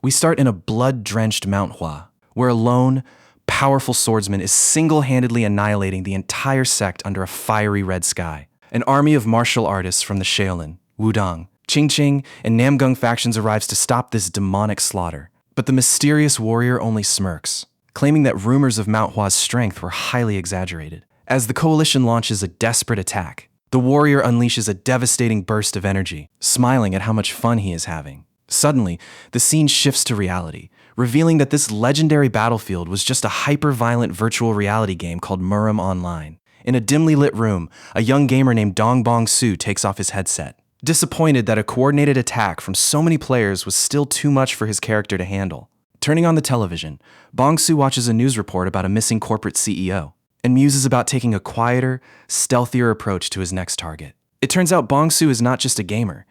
We start in a blood-drenched manhwa, where a lone, powerful swordsman is single-handedly annihilating the entire sect under a fiery red sky. An army of martial artists from the Shaolin, Wudang, Qingqing, and Namgung factions arrives to stop this demonic slaughter. But the mysterious warrior only smirks, claiming that rumors of Manhwa's strength were highly exaggerated. As the coalition launches a desperate attack, the warrior unleashes a devastating burst of energy, smiling at how much fun he is having. Suddenly, the scene shifts to reality, revealing that this legendary battlefield was just a hyper-violent virtual reality game called Murim Online. In a dimly lit room, a young gamer named Dongbong-soo takes off his headset. Disappointed that a coordinated attack from so many players was still too much for his character to handle. Turning on the television, Bong-soo watches a news report about a missing corporate CEO and muses about taking a quieter, stealthier approach to his next target. It turns out Bong-soo is not just a gamer.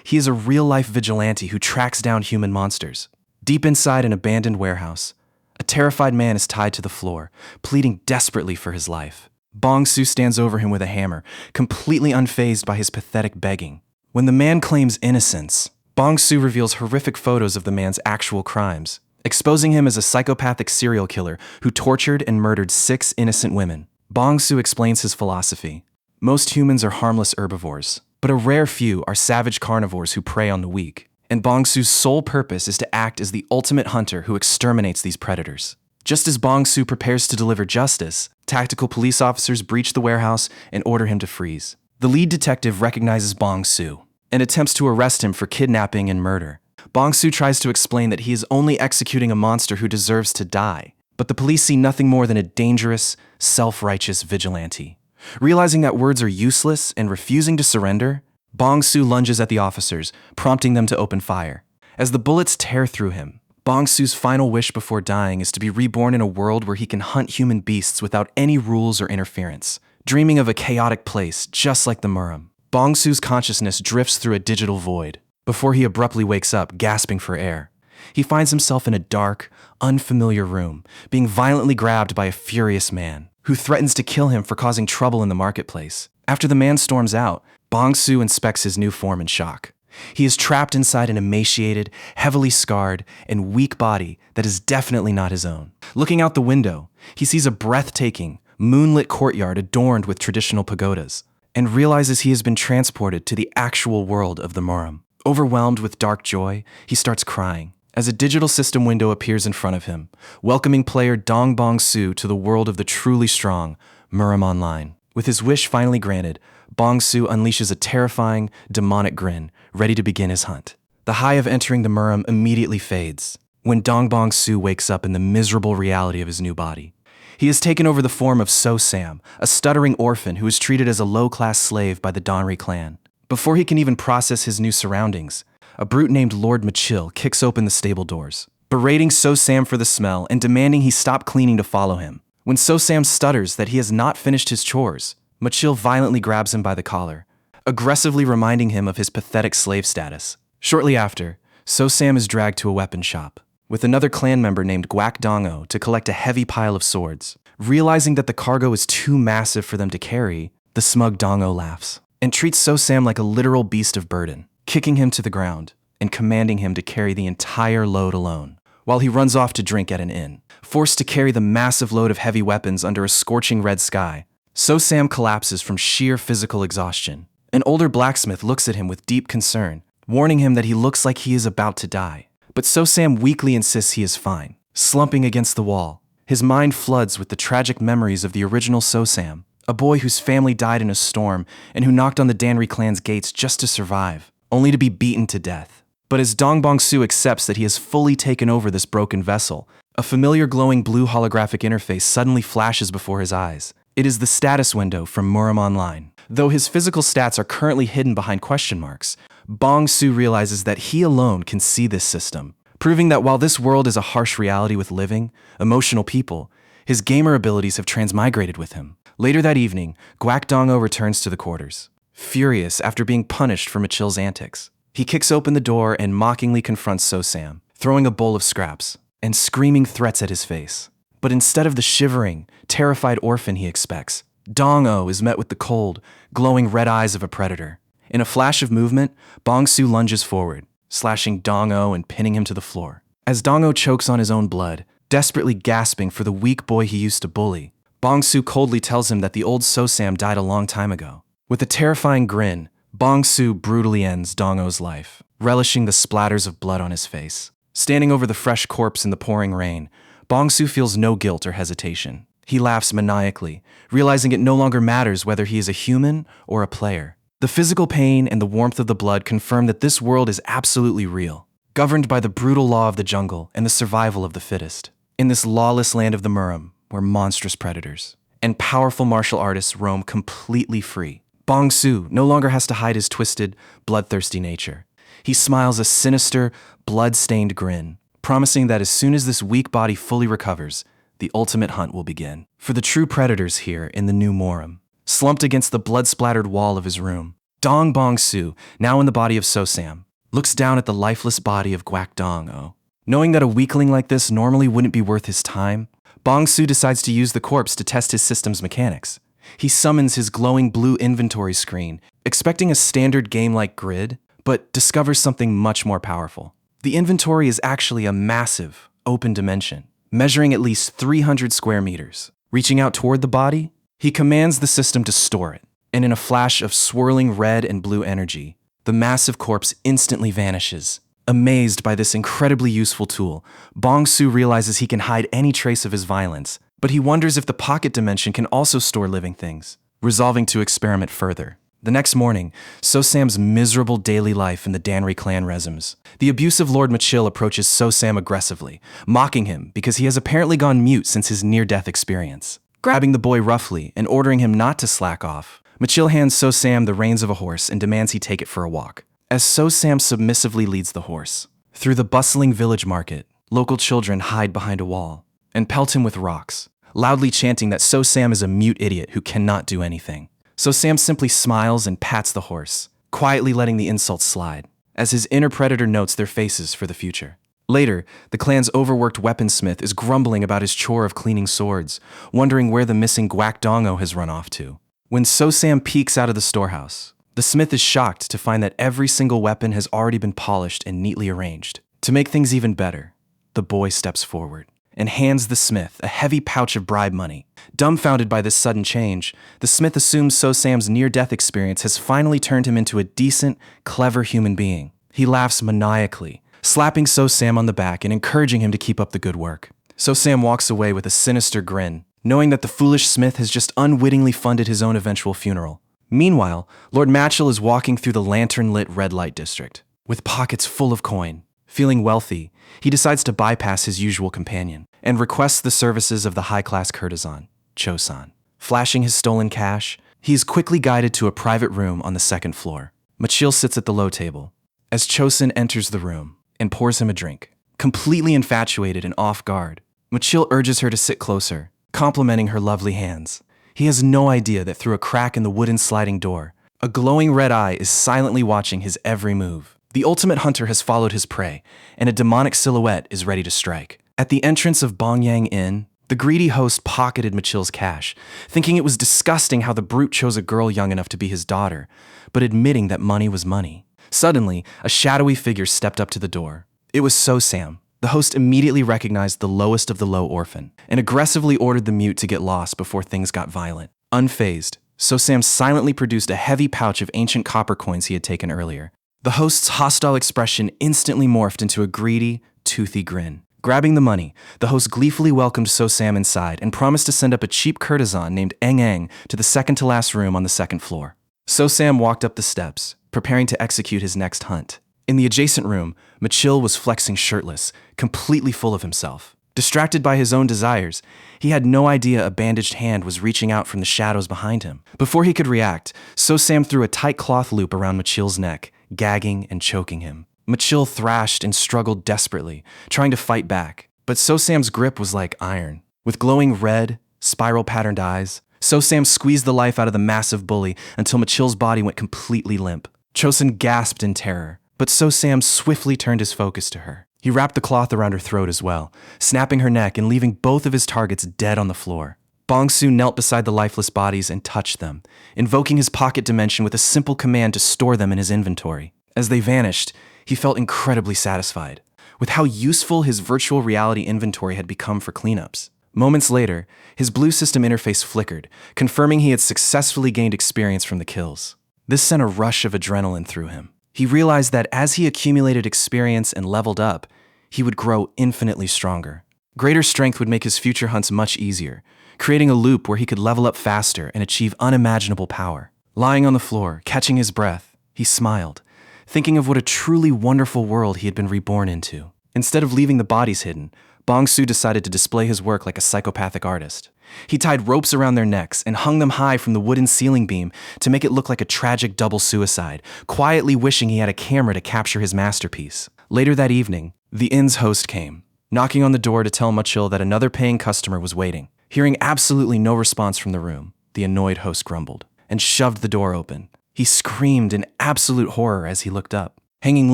He is a real-life vigilante who tracks down human monsters. Deep inside an abandoned warehouse, a terrified man is tied to the floor, pleading desperately for his life. Bong-soo stands over him with a hammer, completely unfazed by his pathetic begging. When the man claims innocence, Bong-soo reveals horrific photos of the man's actual crimes, exposing him as a psychopathic serial killer who tortured and murdered 6 innocent women. Bong-soo explains his philosophy. Most humans are harmless herbivores, but a rare few are savage carnivores who prey on the weak. And Bong-soo's sole purpose is to act as the ultimate hunter who exterminates these predators. Just as Bong-soo prepares to deliver justice, tactical police officers breach the warehouse and order him to freeze. The lead detective recognizes Bong-soo and attempts to arrest him for kidnapping and murder. Bong-soo tries to explain that he is only executing a monster who deserves to die, but the police see nothing more than a dangerous, self-righteous vigilante. Realizing that words are useless and refusing to surrender, Bong-soo lunges at the officers, prompting them to open fire. As the bullets tear through him, Bong-soo's final wish before dying is to be reborn in a world where he can hunt human beasts without any rules or interference, dreaming of a chaotic place just like the Murim. Bong-soo's consciousness drifts through a digital void, before he abruptly wakes up, gasping for air. He finds himself in a dark, unfamiliar room, being violently grabbed by a furious man, who threatens to kill him for causing trouble in the marketplace. After the man storms out, Bong-soo inspects his new form in shock. He is trapped inside an emaciated, heavily scarred, and weak body that is definitely not his own. Looking out the window, he sees a breathtaking, moonlit courtyard adorned with traditional pagodas, and realizes he has been transported to the actual world of the Murim. Overwhelmed with dark joy, he starts crying as a digital system window appears in front of him, welcoming player Dongbong-soo to the world of the truly strong Murim Online. With his wish finally granted, Bong-soo unleashes a terrifying, demonic grin, ready to begin his hunt. The high of entering the Murim immediately fades when Dongbong-soo wakes up in the miserable reality of his new body. He has taken over the form of So-sam, a stuttering orphan who is treated as a low-class slave by the Donri clan. Before he can even process his new surroundings, a brute named Lord Machil kicks open the stable doors, berating So-sam for the smell and demanding he stop cleaning to follow him. When So-sam stutters that he has not finished his chores, Machil violently grabs him by the collar, aggressively reminding him of his pathetic slave status. Shortly after, So-sam is dragged to a weapon shop, with another clan member named Gwak Dong-o to collect a heavy pile of swords. Realizing that the cargo is too massive for them to carry, the smug Dong-o laughs and treats So-sam like a literal beast of burden, kicking him to the ground and commanding him to carry the entire load alone, while he runs off to drink at an inn. Forced to carry the massive load of heavy weapons under a scorching red sky, So-sam collapses from sheer physical exhaustion. An older blacksmith looks at him with deep concern, warning him that he looks like he is about to die. But So-sam weakly insists he is fine, slumping against the wall. His mind floods with the tragic memories of the original So-sam, a boy whose family died in a storm and who knocked on the Danri clan's gates just to survive, only to be beaten to death. But as Dongbong-soo accepts that he has fully taken over this broken vessel, a familiar glowing blue holographic interface suddenly flashes before his eyes. It is the status window from Murim Online. Though his physical stats are currently hidden behind question marks, Bong-soo realizes that he alone can see this system, proving that while this world is a harsh reality with living, emotional people, his gamer abilities have transmigrated with him. Later that evening, Gwak Dong-o returns to the quarters, furious after being punished for Machil's antics. He kicks open the door and mockingly confronts So-sam, throwing a bowl of scraps and screaming threats at his face. But instead of the shivering, terrified orphan he expects, Dong-o is met with the cold, glowing red eyes of a predator. In a flash of movement, Bong-soo lunges forward, slashing Dong-o and pinning him to the floor. As Dong-o chokes on his own blood, desperately gasping for the weak boy he used to bully, Bong-soo coldly tells him that the old So-sam died a long time ago. With a terrifying grin, Bong-soo brutally ends Dong-o's life, relishing the splatters of blood on his face. Standing over the fresh corpse in the pouring rain, Bong-soo feels no guilt or hesitation. He laughs maniacally, realizing it no longer matters whether he is a human or a player. The physical pain and the warmth of the blood confirm that this world is absolutely real, governed by the brutal law of the jungle and the survival of the fittest. In this lawless land of the Murim, where monstrous predators and powerful martial artists roam completely free, Bong-soo no longer has to hide his twisted, bloodthirsty nature. He smiles a sinister, blood-stained grin, promising that as soon as this weak body fully recovers, the ultimate hunt will begin. For the true predators here in the new Murim, slumped against the blood-splattered wall of his room, Dong Bong-soo, now in the body of So-sam, looks down at the lifeless body of Gwak Dong-o. Knowing that a weakling like this normally wouldn't be worth his time, Bong-soo decides to use the corpse to test his system's mechanics. He summons his glowing blue inventory screen, expecting a standard game-like grid, but discovers something much more powerful. The inventory is actually a massive, open dimension, measuring at least 300 square meters. Reaching out toward the body, he commands the system to store it, and in a flash of swirling red and blue energy, the massive corpse instantly vanishes. Amazed by this incredibly useful tool, Bong-soo realizes he can hide any trace of his violence, but he wonders if the pocket dimension can also store living things, resolving to experiment further. The next morning, So-sam's miserable daily life in the Danri clan resumes. The abusive Lord Machil approaches So-sam aggressively, mocking him because he has apparently gone mute since his near-death experience. Grabbing the boy roughly and ordering him not to slack off, Machil hands So-sam the reins of a horse and demands he take it for a walk. As So-sam submissively leads the horse through the bustling village market, local children hide behind a wall and pelt him with rocks, loudly chanting that So-sam is a mute idiot who cannot do anything. So-sam simply smiles and pats the horse, quietly letting the insults slide, as his inner predator notes their faces for the future. Later, the clan's overworked weaponsmith is grumbling about his chore of cleaning swords, wondering where the missing Gwak Dong-o has run off to. When So-sam peeks out of the storehouse, the smith is shocked to find that every single weapon has already been polished and neatly arranged. To make things even better, the boy steps forward and hands the smith a heavy pouch of bribe money. Dumbfounded by this sudden change, the smith assumes So-sam's near-death experience has finally turned him into a decent, clever human being. He laughs maniacally, slapping So-sam on the back and encouraging him to keep up the good work. So-sam walks away with a sinister grin, knowing that the foolish smith has just unwittingly funded his own eventual funeral. Meanwhile, Lord Machil is walking through the lantern-lit red light district, with pockets full of coin. Feeling wealthy, he decides to bypass his usual companion and requests the services of the high-class courtesan, Cho-san. Flashing his stolen cash, he is quickly guided to a private room on the second floor. Machil sits at the low table, as Cho-san enters the room and pours him a drink. Completely infatuated and off guard, Machil urges her to sit closer, complimenting her lovely hands. He has no idea that through a crack in the wooden sliding door, a glowing red eye is silently watching his every move. The ultimate hunter has followed his prey, and a demonic silhouette is ready to strike. At the entrance of Bongyang Inn, the greedy host pocketed Machil's cash, thinking it was disgusting how the brute chose a girl young enough to be his daughter, but admitting that money was money. Suddenly, a shadowy figure stepped up to the door. It was So-sam. The host immediately recognized the lowest of the low orphan, and aggressively ordered the mute to get lost before things got violent. Unfazed, So-sam silently produced a heavy pouch of ancient copper coins he had taken earlier. The host's hostile expression instantly morphed into a greedy, toothy grin. Grabbing the money, the host gleefully welcomed So-sam inside and promised to send up a cheap courtesan named Eng to the second-to-last room on the second floor. So-sam walked up the steps, preparing to execute his next hunt. In the adjacent room, Machil was flexing shirtless, completely full of himself. Distracted by his own desires, he had no idea a bandaged hand was reaching out from the shadows behind him. Before he could react, So-sam threw a tight cloth loop around Machil's neck, gagging and choking him. Machil thrashed and struggled desperately, trying to fight back, but So-sam's grip was like iron. With glowing red, spiral-patterned eyes, So-sam squeezed the life out of the massive bully until Machil's body went completely limp. Chosen gasped in terror, but So-sam swiftly turned his focus to her. He wrapped the cloth around her throat as well, snapping her neck and leaving both of his targets dead on the floor. Bong-soo knelt beside the lifeless bodies and touched them, invoking his pocket dimension with a simple command to store them in his inventory. As they vanished, he felt incredibly satisfied. with how useful his virtual reality inventory had become for cleanups. Moments later, his blue system interface flickered, confirming he had successfully gained experience from the kills. This sent a rush of adrenaline through him. He realized that as he accumulated experience and leveled up, he would grow infinitely stronger. Greater strength would make his future hunts much easier, creating a loop where he could level up faster and achieve unimaginable power. Lying on the floor, catching his breath, he smiled, thinking of what a truly wonderful world he had been reborn into. Instead of leaving the bodies hidden, Bong-soo decided to display his work like a psychopathic artist. He tied ropes around their necks and hung them high from the wooden ceiling beam to make it look like a tragic double suicide, quietly wishing he had a camera to capture his masterpiece. Later that evening, the inn's host came, knocking on the door to tell Machil that another paying customer was waiting. Hearing absolutely no response from the room, the annoyed host grumbled and shoved the door open. He screamed in absolute horror as he looked up. Hanging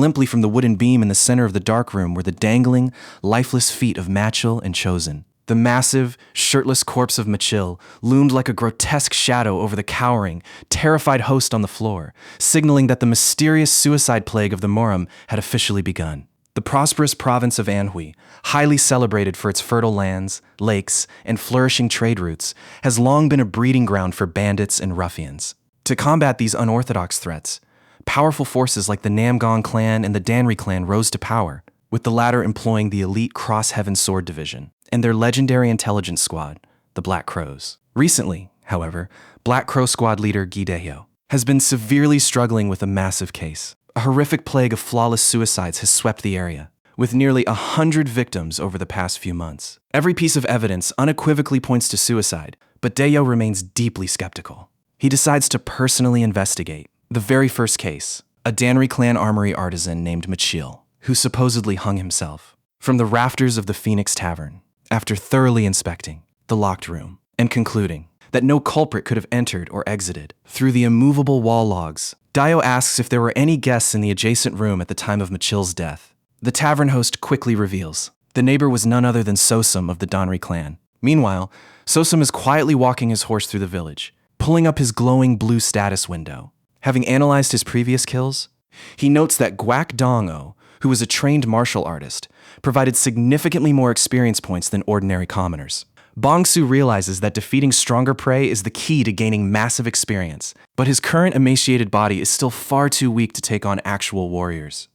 limply from the wooden beam in the center of the dark room were the dangling, lifeless feet of Machil and Chosen. The massive, shirtless corpse of Machil loomed like a grotesque shadow over the cowering, terrified host on the floor, signaling that the mysterious suicide plague of the Murim had officially begun. The prosperous province of Anhui, highly celebrated for its fertile lands, lakes, and flourishing trade routes, has long been a breeding ground for bandits and ruffians. To combat these unorthodox threats, powerful forces like the Namgong clan and the Danri clan rose to power, with the latter employing the elite Cross-Heaven Sword Division and their legendary intelligence squad, the Black Crows. Recently, however, Black Crow Squad leader Gideyo has been severely struggling with a massive case. A horrific plague of flawless suicides has swept the area, with nearly 100 victims over the past few months. Every piece of evidence unequivocally points to suicide, but Dayo remains deeply skeptical. He decides to personally investigate. The very first case, a Danri clan armory artisan named Machil, who supposedly hung himself from the rafters of the Phoenix Tavern after thoroughly inspecting the locked room and concluding that no culprit could have entered or exited through the immovable wall logs. Dayo asks if there were any guests in the adjacent room at the time of Machil's death. The tavern host quickly reveals the neighbor was none other than Sosum of the Danri clan. Meanwhile, Sosum is quietly walking his horse through the village, pulling up his glowing blue status window. Having analyzed his previous kills, he notes that Guak Dong-o, who was a trained martial artist, provided significantly more experience points than ordinary commoners. Bong-soo realizes that defeating stronger prey is the key to gaining massive experience, but his current emaciated body is still far too weak to take on actual warriors.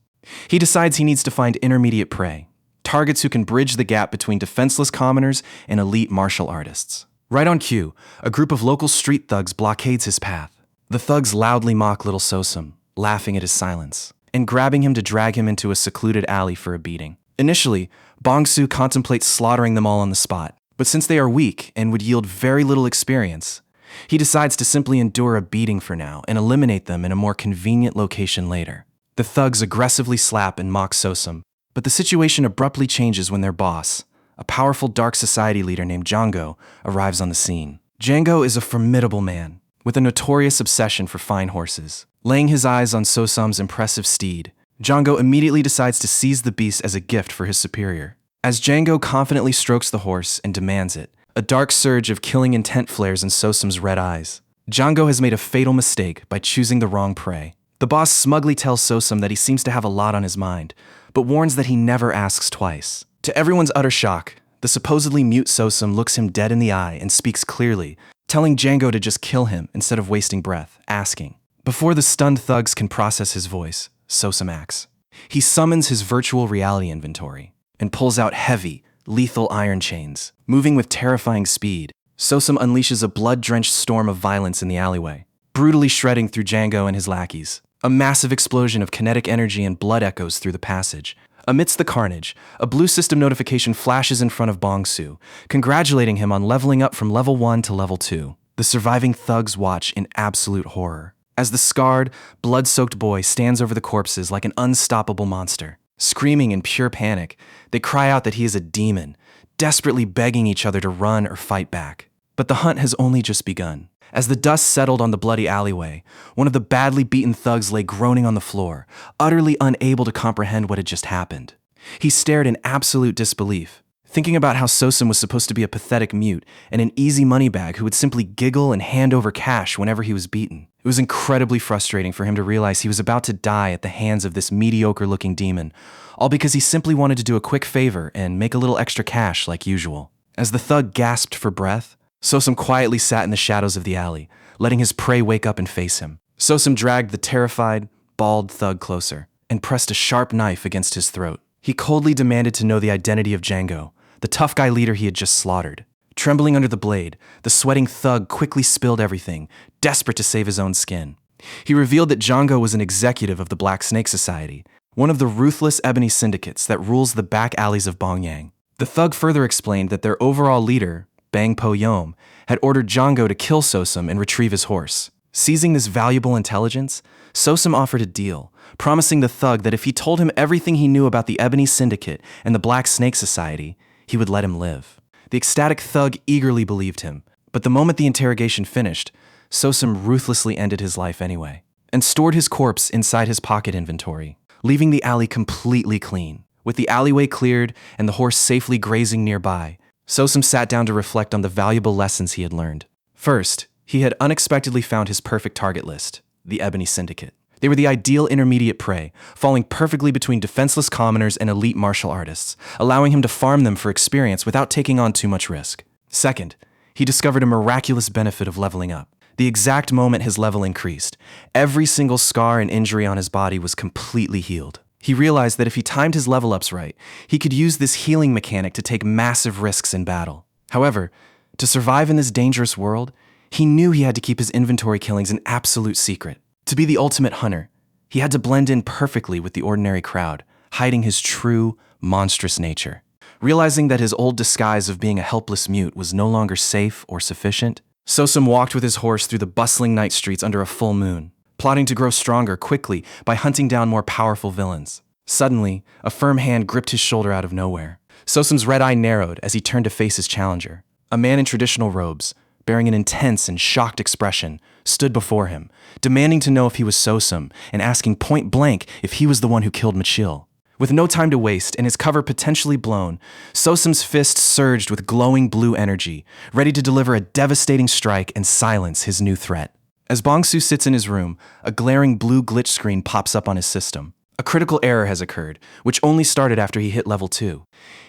He decides he needs to find intermediate prey, targets who can bridge the gap between defenseless commoners and elite martial artists. Right on cue, a group of local street thugs blockades his path. The thugs loudly mock little Sosum, laughing at his silence, and grabbing him to drag him into a secluded alley for a beating. Initially, Bong-soo contemplates slaughtering them all on the spot, but since they are weak and would yield very little experience, he decides to simply endure a beating for now and eliminate them in a more convenient location later. The thugs aggressively slap and mock Sosum, but the situation abruptly changes when their boss, a powerful dark society leader named Django, arrives on the scene. Django is a formidable man, with a notorious obsession for fine horses. Laying his eyes on Sosum's impressive steed, Django immediately decides to seize the beast as a gift for his superior. As Django confidently strokes the horse and demands it, a dark surge of killing intent flares in Sosum's red eyes. Django has made a fatal mistake by choosing the wrong prey. The boss smugly tells Sosum that he seems to have a lot on his mind, but warns that he never asks twice. To everyone's utter shock, the supposedly mute Sosum looks him dead in the eye and speaks clearly, telling Django to just kill him instead of wasting breath, asking. Before the stunned thugs can process his voice, Sosum acts. He summons his virtual reality inventory and pulls out heavy, lethal iron chains. Moving with terrifying speed, Sosum unleashes a blood-drenched storm of violence in the alleyway, brutally shredding through Django and his lackeys. A massive explosion of kinetic energy and blood echoes through the passage. Amidst the carnage, a blue system notification flashes in front of Bong-soo, congratulating him on leveling up from level 1 to level 2. The surviving thugs watch in absolute horror, as the scarred, blood-soaked boy stands over the corpses like an unstoppable monster. Screaming in pure panic, they cry out that he is a demon, desperately begging each other to run or fight back. But the hunt has only just begun. As the dust settled on the bloody alleyway, one of the badly beaten thugs lay groaning on the floor, utterly unable to comprehend what had just happened. He stared in absolute disbelief, thinking about how Sosum was supposed to be a pathetic mute and an easy money bag who would simply giggle and hand over cash whenever he was beaten. It was incredibly frustrating for him to realize he was about to die at the hands of this mediocre-looking demon, all because he simply wanted to do a quick favor and make a little extra cash like usual. As the thug gasped for breath, Sosum quietly sat in the shadows of the alley, letting his prey wake up and face him. Sosum dragged the terrified, bald thug closer and pressed a sharp knife against his throat. He coldly demanded to know the identity of Django, the tough guy leader he had just slaughtered. Trembling under the blade, the sweating thug quickly spilled everything, desperate to save his own skin. He revealed that Django was an executive of the Black Snake Society, one of the ruthless ebony syndicates that rules the back alleys of Bongyang. The thug further explained that their overall leader, Bang Po Yom, had ordered Django to kill Sosum and retrieve his horse. Seizing this valuable intelligence, Sosum offered a deal, promising the thug that if he told him everything he knew about the Ebony Syndicate and the Black Snake Society, he would let him live. The ecstatic thug eagerly believed him, but the moment the interrogation finished, Sosum ruthlessly ended his life anyway, and stored his corpse inside his pocket inventory, leaving the alley completely clean. With the alleyway cleared and the horse safely grazing nearby, Sosum sat down to reflect on the valuable lessons he had learned. First, he had unexpectedly found his perfect target list, the Ebony Syndicate. They were the ideal intermediate prey, falling perfectly between defenseless commoners and elite martial artists, allowing him to farm them for experience without taking on too much risk. Second, he discovered a miraculous benefit of leveling up. The exact moment his level increased, every single scar and injury on his body was completely healed. He realized that if he timed his level ups right, he could use this healing mechanic to take massive risks in battle. However, to survive in this dangerous world, he knew he had to keep his inventory killings an absolute secret. To be the ultimate hunter, he had to blend in perfectly with the ordinary crowd, hiding his true, monstrous nature. Realizing that his old disguise of being a helpless mute was no longer safe or sufficient, Sosum walked with his horse through the bustling night streets under a full moon, plotting to grow stronger quickly by hunting down more powerful villains. Suddenly, a firm hand gripped his shoulder out of nowhere. Sosum's red eye narrowed as he turned to face his challenger. A man in traditional robes, bearing an intense and shocked expression, stood before him, demanding to know if he was Sosum and asking point blank if he was the one who killed Machil. With no time to waste and his cover potentially blown, Sosum's fist surged with glowing blue energy, ready to deliver a devastating strike and silence his new threat. As Bongsu sits in his room, a glaring blue glitch screen pops up on his system. A critical error has occurred, which only started after he hit level 2.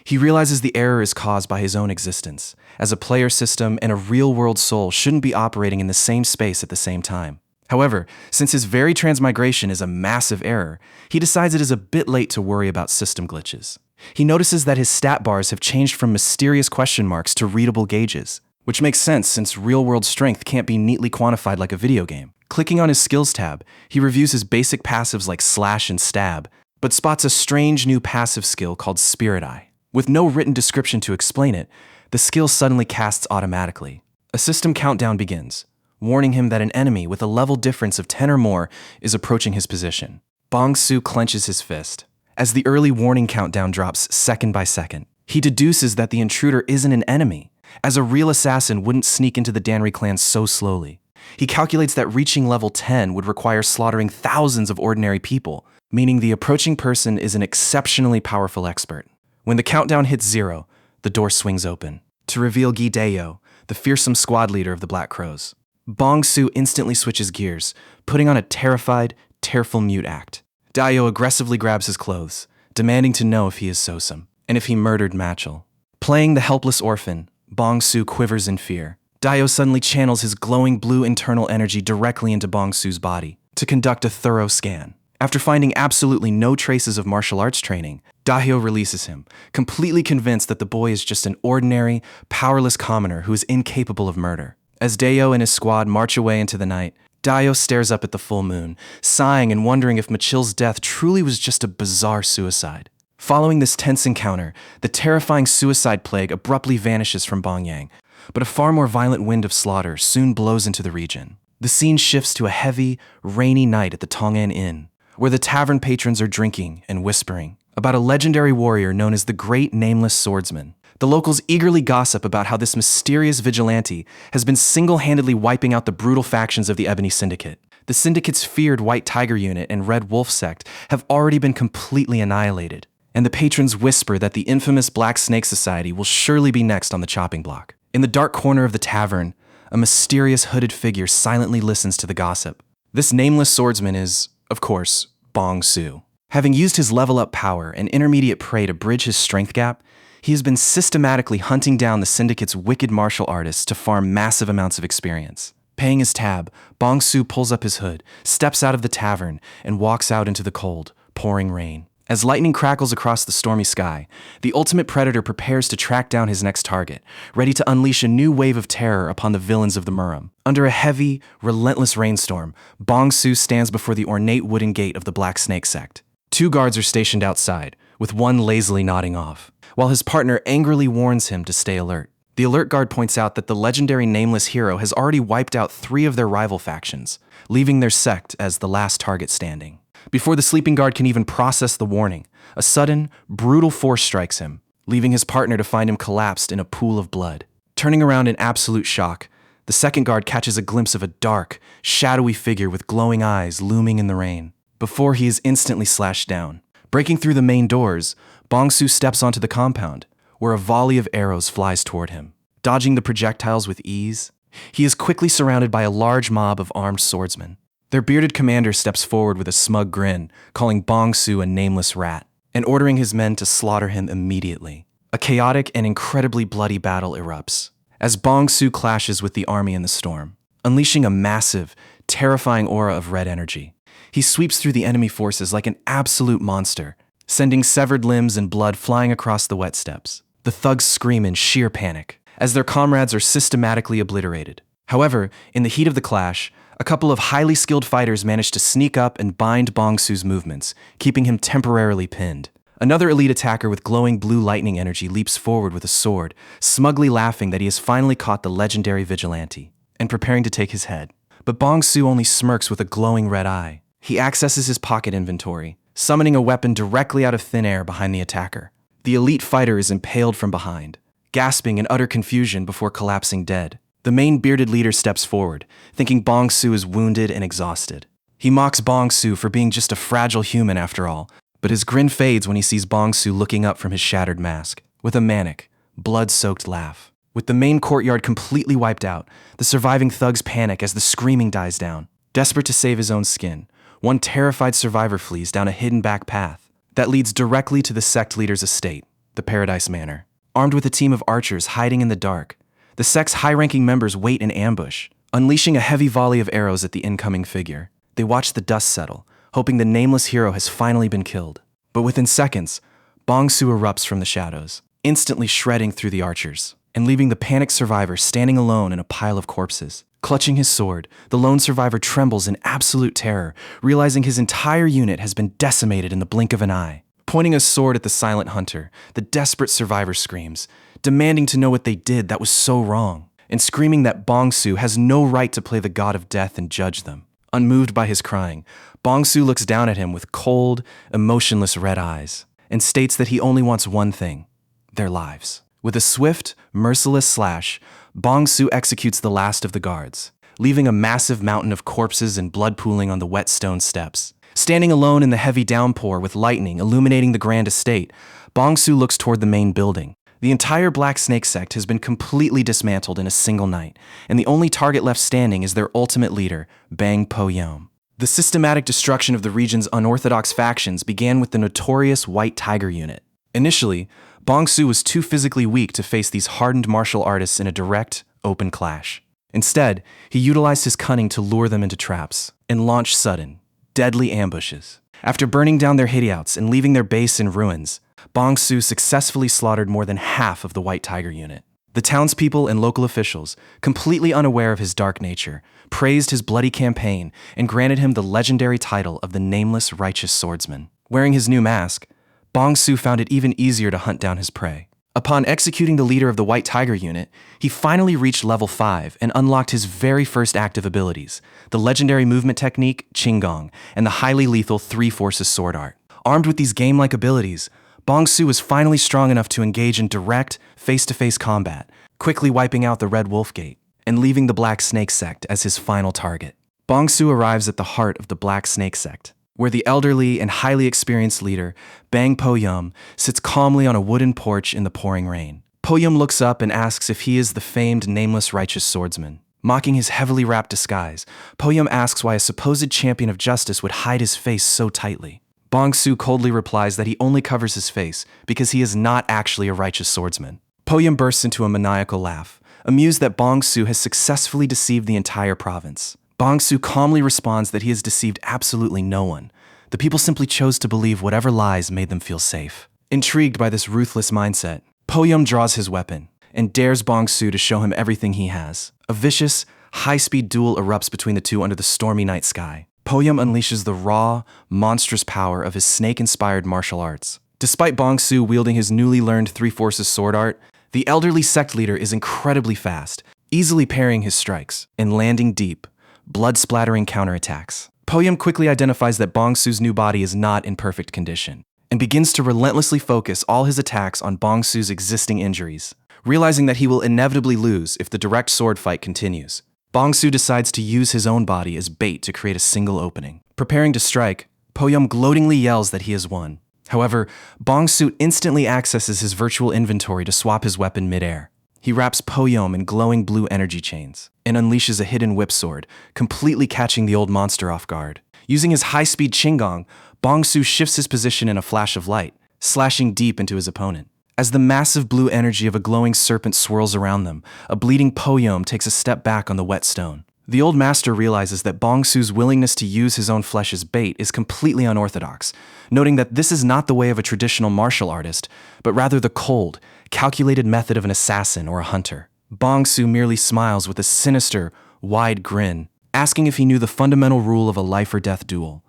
He realizes the error is caused by his own existence, as a player system and a real-world soul shouldn't be operating in the same space at the same time. However, since his very transmigration is a massive error, he decides it is a bit late to worry about system glitches. He notices that his stat bars have changed from mysterious question marks to readable gauges, which makes sense since real-world strength can't be neatly quantified like a video game. Clicking on his skills tab, he reviews his basic passives like slash and stab, but spots a strange new passive skill called Spirit Eye. With no written description to explain it, the skill suddenly casts automatically. A system countdown begins, warning him that an enemy with a level difference of 10 or more is approaching his position. Bongsu clenches his fist. As the early warning countdown drops second by second, he deduces that the intruder isn't an enemy, as a real assassin wouldn't sneak into the Danri clan so slowly. He calculates that reaching level 10 would require slaughtering thousands of ordinary people, meaning the approaching person is an exceptionally powerful expert. When the countdown hits 0, the door swings open, to reveal Gi Dayo, the fearsome squad leader of the Black Crows. Bongsu instantly switches gears, putting on a terrified, tearful mute act. Dayo aggressively grabs his clothes, demanding to know if he is Sosum, and if he murdered Machil. Playing the helpless orphan, Bongsu quivers in fear. Dayo suddenly channels his glowing blue internal energy directly into Bongsu's body to conduct a thorough scan. After finding absolutely no traces of martial arts training, Dayo releases him, completely convinced that the boy is just an ordinary, powerless commoner who is incapable of murder. As Dayo and his squad march away into the night, Dayo stares up at the full moon, sighing and wondering if Machil's death truly was just a bizarre suicide. Following this tense encounter, the terrifying suicide plague abruptly vanishes from Bongyang, but a far more violent wind of slaughter soon blows into the region. The scene shifts to a heavy, rainy night at the Tong'an Inn, where the tavern patrons are drinking and whispering about a legendary warrior known as the Great Nameless Swordsman. The locals eagerly gossip about how this mysterious vigilante has been single-handedly wiping out the brutal factions of the Ebony Syndicate. The Syndicate's feared White Tiger Unit and Red Wolf Sect have already been completely annihilated, and the patrons whisper that the infamous Black Snake Society will surely be next on the chopping block. In the dark corner of the tavern, a mysterious hooded figure silently listens to the gossip. This nameless swordsman is, of course, Bong Su. Having used his level-up power and intermediate prey to bridge his strength gap, he has been systematically hunting down the syndicate's wicked martial artists to farm massive amounts of experience. Paying his tab, Bong Su pulls up his hood, steps out of the tavern, and walks out into the cold, pouring rain. As lightning crackles across the stormy sky, the ultimate predator prepares to track down his next target, ready to unleash a new wave of terror upon the villains of the Murim. Under a heavy, relentless rainstorm, Bong Su stands before the ornate wooden gate of the Black Snake sect. 2 guards are stationed outside, with one lazily nodding off, while his partner angrily warns him to stay alert. The alert guard points out that the legendary nameless hero has already wiped out 3 of their rival factions, leaving their sect as the last target standing. Before the sleeping guard can even process the warning, a sudden, brutal force strikes him, leaving his partner to find him collapsed in a pool of blood. Turning around in absolute shock, the second guard catches a glimpse of a dark, shadowy figure with glowing eyes looming in the rain, before he is instantly slashed down. Breaking through the main doors, Bong Su steps onto the compound, where a volley of arrows flies toward him. Dodging the projectiles with ease, he is quickly surrounded by a large mob of armed swordsmen. Their bearded commander steps forward with a smug grin, calling Bong Su a nameless rat, and ordering his men to slaughter him immediately. A chaotic and incredibly bloody battle erupts, as Bong Su clashes with the army in the storm, unleashing a massive, terrifying aura of red energy. He sweeps through the enemy forces like an absolute monster, sending severed limbs and blood flying across the wet steppes. The thugs scream in sheer panic, as their comrades are systematically obliterated. However, in the heat of the clash, a couple of highly skilled fighters manage to sneak up and bind Bong Su's movements, keeping him temporarily pinned. Another elite attacker with glowing blue lightning energy leaps forward with a sword, smugly laughing that he has finally caught the legendary vigilante, and preparing to take his head. But Bong Su only smirks with a glowing red eye. He accesses his pocket inventory, summoning a weapon directly out of thin air behind the attacker. The elite fighter is impaled from behind, gasping in utter confusion before collapsing dead. The main bearded leader steps forward, thinking Bong Su is wounded and exhausted. He mocks Bong Su for being just a fragile human after all, but his grin fades when he sees Bong Su looking up from his shattered mask, with a manic, blood-soaked laugh. With the main courtyard completely wiped out, the surviving thugs panic as the screaming dies down. Desperate to save his own skin, one terrified survivor flees down a hidden back path that leads directly to the sect leader's estate, the Paradise Manor. Armed with a team of archers hiding in the dark, the sect's high-ranking members wait in ambush, unleashing a heavy volley of arrows at the incoming figure. They watch the dust settle, hoping the nameless hero has finally been killed. But within seconds, Bong Su erupts from the shadows, instantly shredding through the archers, and leaving the panicked survivor standing alone in a pile of corpses. Clutching his sword, the lone survivor trembles in absolute terror, realizing his entire unit has been decimated in the blink of an eye. Pointing a sword at the silent hunter, the desperate survivor screams, demanding to know what they did that was so wrong, and screaming that Bong Su has no right to play the god of death and judge them. Unmoved by his crying, Bong Su looks down at him with cold, emotionless red eyes, and states that he only wants one thing: their lives. With a swift, merciless slash, Bong Su executes the last of the guards, leaving a massive mountain of corpses and blood pooling on the wet stone steps. Standing alone in the heavy downpour with lightning illuminating the grand estate, Bong Su looks toward the main building. The entire Black Snake sect has been completely dismantled in a single night, and the only target left standing is their ultimate leader, Bang Po-Yom. The systematic destruction of the region's unorthodox factions began with the notorious White Tiger Unit. Initially, Bong Su was too physically weak to face these hardened martial artists in a direct, open clash. Instead, he utilized his cunning to lure them into traps and launch sudden, deadly ambushes. After burning down their hideouts and leaving their base in ruins, Bong Su successfully slaughtered more than half of the White Tiger Unit. The townspeople and local officials, completely unaware of his dark nature, praised his bloody campaign and granted him the legendary title of the Nameless Righteous Swordsman. Wearing his new mask, Bong Su found it even easier to hunt down his prey. Upon executing the leader of the White Tiger Unit, he finally reached level 5 and unlocked his very first active abilities, the legendary movement technique, Qinggong, and the highly lethal Three Forces sword art. Armed with these game-like abilities, Bong Su was finally strong enough to engage in direct, face-to-face combat, quickly wiping out the Red Wolf Gate and leaving the Black Snake sect as his final target. Bong Su arrives at the heart of the Black Snake sect, where the elderly and highly experienced leader, Bang Po-yum, sits calmly on a wooden porch in the pouring rain. Po-yum looks up and asks if he is the famed nameless righteous swordsman. Mocking his heavily wrapped disguise, Po-yum asks why a supposed champion of justice would hide his face so tightly. Bong-soo coldly replies that he only covers his face because he is not actually a righteous swordsman. Po-yum bursts into a maniacal laugh, amused that Bong-soo has successfully deceived the entire province. Bong-soo calmly responds that he has deceived absolutely no one. The people simply chose to believe whatever lies made them feel safe. Intrigued by this ruthless mindset, Po-yum draws his weapon and dares Bong-soo to show him everything he has. A vicious, high-speed duel erupts between the two under the stormy night sky. Po-yum unleashes the raw, monstrous power of his snake-inspired martial arts. Despite Bong-soo wielding his newly learned Three Forces sword art, the elderly sect leader is incredibly fast, easily parrying his strikes and landing deep, blood-splattering counterattacks. Po-yum quickly identifies that Bong-soo's new body is not in perfect condition and begins to relentlessly focus all his attacks on Bong-soo's existing injuries. Realizing that he will inevitably lose if the direct sword fight continues, Bong-soo decides to use his own body as bait to create a single opening. Preparing to strike, Po-yum gloatingly yells that he has won. However, Bong-soo instantly accesses his virtual inventory to swap his weapon mid-air. He wraps Po-yum in glowing blue energy chains and unleashes a hidden whip sword, completely catching the old monster off guard. Using his high-speed Qinggong, Bong-soo shifts his position in a flash of light, slashing deep into his opponent. As the massive blue energy of a glowing serpent swirls around them, a bleeding Po-yum takes a step back on the wet stone. The old master realizes that Bong-soo's willingness to use his own flesh as bait is completely unorthodox, noting that this is not the way of a traditional martial artist, but rather the cold, calculated method of an assassin or a hunter. Bong-soo merely smiles with a sinister, wide grin, asking if he knew the fundamental rule of a life-or-death duel.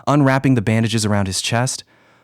Unwrapping the bandages around his chest,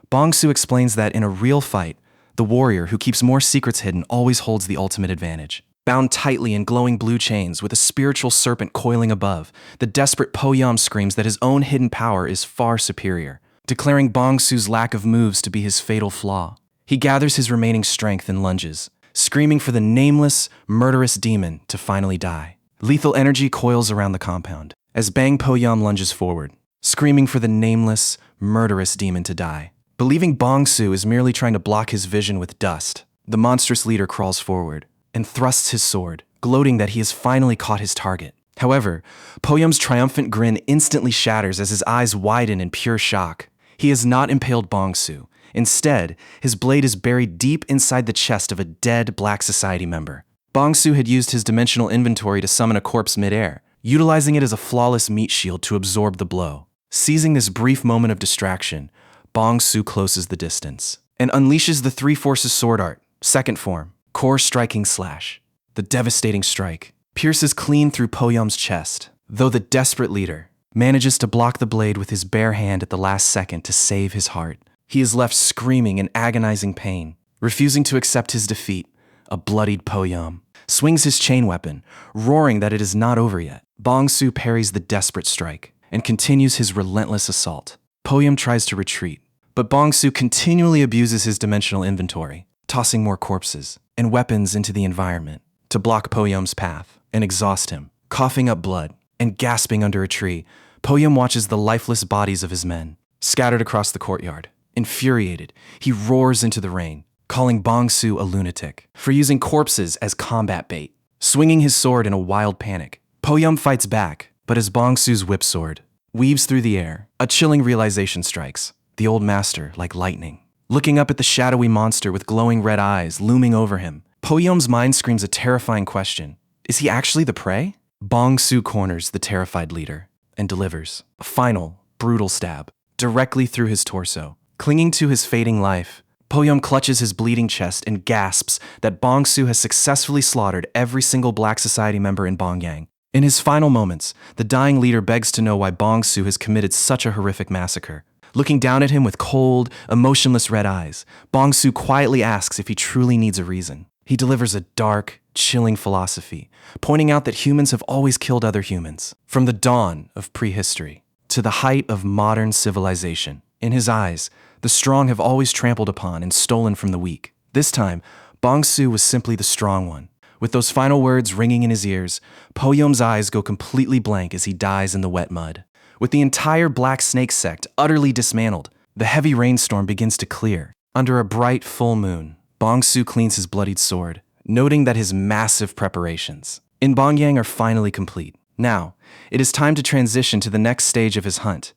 Bong-soo explains that in a real fight, the warrior who keeps more secrets hidden always holds the ultimate advantage. Bound tightly in glowing blue chains with a spiritual serpent coiling above, the desperate Po-yum screams that his own hidden power is far superior, declaring Bong-soo's lack of moves to be his fatal flaw. He gathers his remaining strength and lunges, screaming for the nameless, murderous demon to finally die. Lethal energy coils around the compound as Bang Po-yum lunges forward, screaming for the nameless, murderous demon to die. Believing Bong-soo is merely trying to block his vision with dust, the monstrous leader crawls forward and thrusts his sword, gloating that he has finally caught his target. However, Po-yum's triumphant grin instantly shatters as his eyes widen in pure shock. He has not impaled Bong-soo. Instead, his blade is buried deep inside the chest of a dead Black Society member. Bong-soo had used his dimensional inventory to summon a corpse midair, utilizing it as a flawless meat shield to absorb the blow. Seizing this brief moment of distraction, Bong-soo closes the distance and unleashes the Three Forces sword art, second form, Core Striking Slash. The devastating strike pierces clean through Po-yum's chest, though the desperate leader manages to block the blade with his bare hand at the last second to save his heart. He is left screaming in agonizing pain, refusing to accept his defeat. A bloodied Po-yum swings his chain weapon, roaring that it is not over yet. Bong-soo parries the desperate strike and continues his relentless assault. Po-yum tries to retreat, but Bong-soo continually abuses his dimensional inventory, tossing more corpses and weapons into the environment to block Po-yum's path and exhaust him. Coughing up blood and gasping under a tree, Po-yum watches the lifeless bodies of his men scattered across the courtyard. Infuriated, he roars into the rain, calling Bong-soo a lunatic for using corpses as combat bait. Swinging his sword in a wild panic, Po-yum fights back, but as Bong-soo's whip sword weaves through the air, a chilling realization strikes the old master like lightning. Looking up at the shadowy monster with glowing red eyes looming over him, Po-yum's mind screams a terrifying question. Is he actually the prey? Bong-soo corners the terrified leader and delivers a final, brutal stab directly through his torso. Clinging to his fading life, Po-yum clutches his bleeding chest and gasps that Bong-soo has successfully slaughtered every single Black Society member in Bongyang. In his final moments, the dying leader begs to know why Bong-soo has committed such a horrific massacre. Looking down at him with cold, emotionless red eyes, Bong-soo quietly asks if he truly needs a reason. He delivers a dark, chilling philosophy, pointing out that humans have always killed other humans, from the dawn of prehistory to the height of modern civilization. In his eyes, the strong have always trampled upon and stolen from the weak. This time, Bong-soo was simply the strong one. With those final words ringing in his ears, Po-yum's eyes go completely blank as he dies in the wet mud. With the entire Black Snake sect utterly dismantled, the heavy rainstorm begins to clear. Under a bright full moon, Bongsu cleans his bloodied sword, noting that his massive preparations in Bongyang are finally complete. Now, it is time to transition to the next stage of his hunt.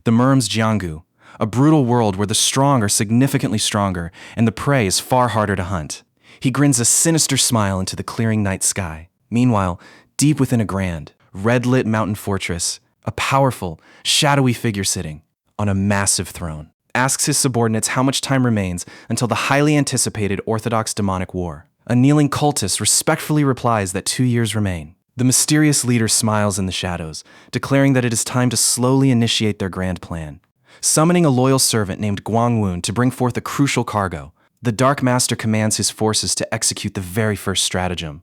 The Murim's Jianggu, a brutal world where the strong are significantly stronger and the prey is far harder to hunt. He grins a sinister smile into the clearing night sky. Meanwhile, deep within a grand, red-lit mountain fortress, a powerful, shadowy figure sitting on a massive throne asks his subordinates how much time remains until the highly anticipated Orthodox demonic war. A kneeling cultist respectfully replies that 2 years remain. The mysterious leader smiles in the shadows, declaring that it is time to slowly initiate their grand plan. Summoning a loyal servant named Guangwun to bring forth a crucial cargo, the Dark Master commands his forces to execute the very first stratagem.